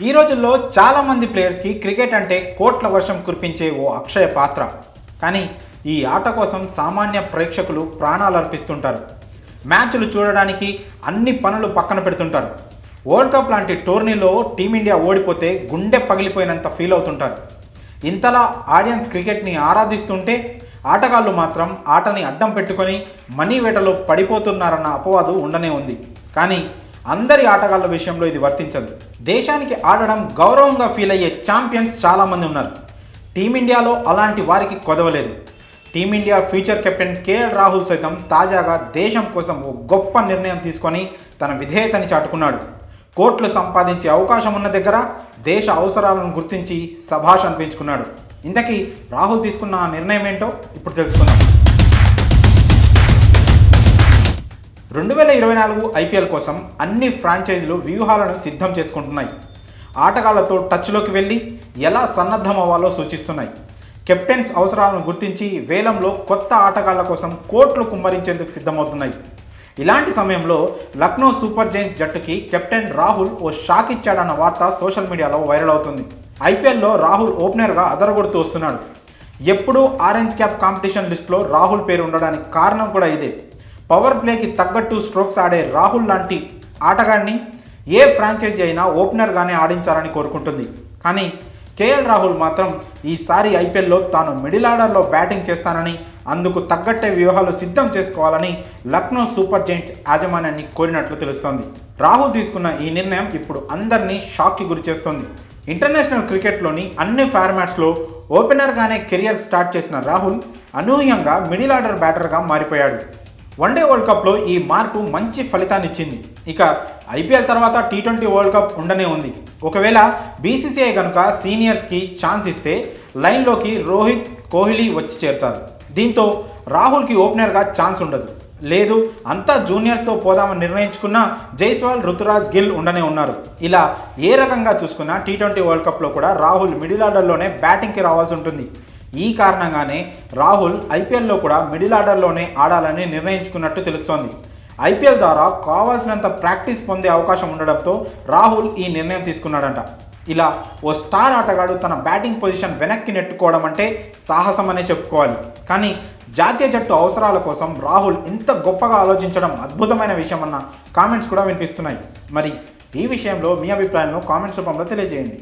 ఈ రోజుల్లో చాలామంది ప్లేయర్స్కి క్రికెట్ అంటే కోట్ల వర్షం కురిపించే ఓ అక్షయ పాత్ర. కానీ ఈ ఆట కోసం సామాన్య ప్రేక్షకులు ప్రాణాలు అర్పిస్తుంటారు. మ్యాచ్లు చూడడానికి అన్ని పనులు పక్కన పెడుతుంటారు. వరల్డ్ కప్ లాంటి టోర్నీలో టీమిండియా ఓడిపోతే గుండె పగిలిపోయినంత ఫీల్ అవుతుంటారు. ఇంతలా ఆడియన్స్ క్రికెట్ని ఆరాధిస్తుంటే ఆటగాళ్ళు మాత్రం ఆటని అడ్డం పెట్టుకొని మనీ వేటలో పడిపోతున్నారన్న అపవాదు ఉండనే ఉంది. కానీ అందరి ఆటగాళ్ళ విషయంలో ఇది వర్తించదు. దేశానికి ఆడడం గౌరవంగా ఫీల్ అయ్యే ఛాంపియన్స్ చాలామంది ఉన్నారు. టీమిండియాలో అలాంటి వారికి కొదవలేదు. Team India future captain KL Rahul సైతం తాజాగా దేశం కోసం ఓ గొప్ప నిర్ణయం తీసుకొని తన విధేయతని చాటుకున్నాడు. కోట్లు సంపాదించే అవకాశం ఉన్న దగ్గర దేశ అవసరాలను గుర్తించి శభాష్ అనిపించుకున్నాడు. ఇంతకీ రాహుల్ తీసుకున్న నిర్ణయం ఏంటో ఇప్పుడు తెలుసుకుందాం. 2024 ఐపీఎల్ కోసం అన్ని ఫ్రాంచైజీలు వ్యూహాలను సిద్ధం చేసుకుంటున్నాయి. ఆటగాళ్లతో టచ్లోకి వెళ్ళి ఎలా సన్నద్ధం అవ్వాలో సూచిస్తున్నాయి. కెప్టెన్స్ అవసరాలను గుర్తించి వేలంలో కొత్త ఆటగాళ్ల కోసం కోట్లు కుమ్మరించేందుకు సిద్ధమవుతున్నాయి. ఇలాంటి సమయంలో లక్నో సూపర్ జైంట్స్ జట్టుకి కెప్టెన్ రాహుల్ ఓ షాక్ ఇచ్చాడన్న వార్త సోషల్ మీడియాలో వైరల్ అవుతుంది. ఐపీఎల్లో రాహుల్ ఓపెనర్గా అదరగొడుతూ వస్తున్నాడు. ఎప్పుడూ ఆరెంజ్ క్యాప్ కాంపిటీషన్ లిస్టులో రాహుల్ పేరు ఉండడానికి కారణం కూడా ఇదే. పవర్ ప్లేకి తగ్గట్టు స్ట్రోక్స్ ఆడే రాహుల్ లాంటి ఆటగాడిని ఏ ఫ్రాంచైజీ అయినా ఓపెనర్గానే ఆడించాలని కోరుకుంటుంది. కానీ కేఎల్ రాహుల్ మాత్రం ఈసారి ఐపీఎల్లో తాను మిడిల్ ఆర్డర్లో బ్యాటింగ్ చేస్తానని, అందుకు తగ్గట్టే వ్యూహాలు సిద్ధం చేసుకోవాలని లక్నో సూపర్ జైంట్స్ యాజమాన్యాన్ని కోరినట్లు తెలుస్తోంది. రాహుల్ తీసుకున్న ఈ నిర్ణయం ఇప్పుడు అందరినీ షాక్కి గురిచేస్తోంది. ఇంటర్నేషనల్ క్రికెట్లోని అన్ని ఫార్మాట్స్లో ఓపెనర్గానే కెరియర్ స్టార్ట్ చేసిన రాహుల్ అనూహ్యంగా మిడిల్ ఆర్డర్ బ్యాటర్గా మారిపోయాడు. వన్డే వరల్డ్ కప్లో ఈ మార్పు మంచి ఫలితాన్ని ఇచ్చింది. ఇక ఐపీఎల్ తర్వాత టీ20 వరల్డ్ కప్ ఉండనే ఉంది. ఒకవేళ బీసీసీఐ కనుక సీనియర్స్కి ఛాన్స్ ఇస్తే లైన్లోకి రోహిత్, కోహ్లీ వచ్చి చేరుతారు. దీంతో రాహుల్కి ఓపెనర్గా ఛాన్స్ ఉండదు. లేదు అంతా జూనియర్స్తో పోదామని నిర్ణయించుకున్న జైస్వాల్, రుతురాజ్, గిల్ ఉండనే ఉన్నారు. ఇలా ఏ రకంగా చూసుకున్నా టీ20 వరల్డ్ కప్లో కూడా రాహుల్ మిడిల్ ఆర్డర్లోనే బ్యాటింగ్కి రావాల్సి ఉంటుంది. ఈ కారణంగానే రాహుల్ ఐపీఎల్లో కూడా మిడిల్ ఆర్డర్లోనే ఆడాలని నిర్ణయించుకున్నట్టు తెలుస్తోంది. ఐపీఎల్ ద్వారా కావాల్సినంత ప్రాక్టీస్ పొందే అవకాశం ఉండడంతో రాహుల్ ఈ నిర్ణయం తీసుకున్నాడంట. ఇలా ఓ స్టార్ ఆటగాడు తన బ్యాటింగ్ పొజిషన్ వెనక్కి నెట్టుకోవడం అంటే సాహసం అనే చెప్పుకోవాలి. కానీ జాతీయ జట్టు అవసరాల కోసం రాహుల్ ఇంత గొప్పగా ఆలోచించడం అద్భుతమైన విషయం అన్న కామెంట్స్ కూడా వినిపిస్తున్నాయి. మరి ఈ విషయంలో మీ అభిప్రాయాలను కామెంట్స్ రూపంలో తెలియజేయండి.